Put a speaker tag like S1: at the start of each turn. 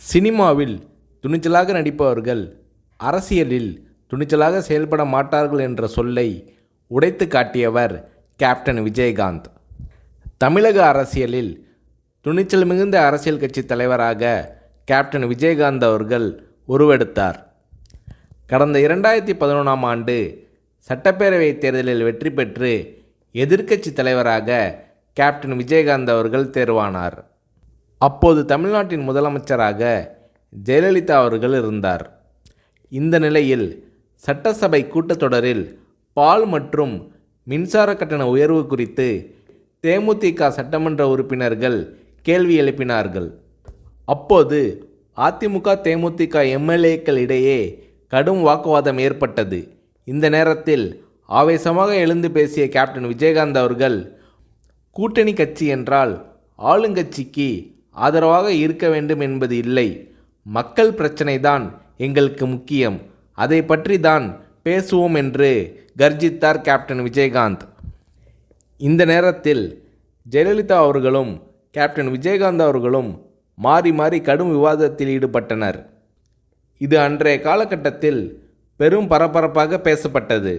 S1: சினிமாவில் துணிச்சலாக நடிப்பவர்கள் அரசியலில் துணிச்சலாக செயல்பட மாட்டார்கள் என்ற சொல்லை உடைத்து காட்டியவர் கேப்டன் விஜயகாந்த். தமிழக அரசியலில் துணிச்சல் மிகுந்த அரசியல் கட்சி தலைவராக கேப்டன் விஜயகாந்த் அவர்கள் உருவெடுத்தார். கடந்த 2011ஆம் ஆண்டு சட்டப்பேரவைத் தேர்தலில் வெற்றி பெற்று எதிர்க்கட்சி தலைவராக கேப்டன் விஜயகாந்த் அவர்கள் தேர்வானார். அப்போது தமிழ்நாட்டின் முதலமைச்சராக ஜெயலலிதா அவர்கள் இருந்தார். இந்த நிலையில் சட்டசபை கூட்டத்தொடரில் பால் மற்றும் மின்சார கட்டண உயர்வு குறித்து தேமுதிக சட்டமன்ற உறுப்பினர்கள் கேள்வி எழுப்பினார்கள். அப்போது அதிமுக தேமுதிக எம்எல்ஏக்கள் இடையே கடும் வாக்குவாதம் ஏற்பட்டது. இந்த நேரத்தில் ஆவேசமாக எழுந்து பேசிய கேப்டன் விஜயகாந்த் அவர்கள், கூட்டணி கட்சி என்றால் ஆளுங்கட்சிக்கு ஆதரவாக இருக்க வேண்டும் என்பது இல்லை, மக்கள் பிரச்சனை தான் எங்களுக்கு முக்கியம், அதை பற்றி தான் பேசுவோம் என்று கர்ஜித்தார் கேப்டன் விஜயகாந்த். இந்த நேரத்தில் ஜெயலலிதா அவர்களும் கேப்டன் விஜயகாந்த் அவர்களும் மாறி மாறி கடும் விவாதத்தில் ஈடுபட்டனர். இது அன்றைய காலகட்டத்தில் பெரும் பரபரப்பாக பேசப்பட்டது.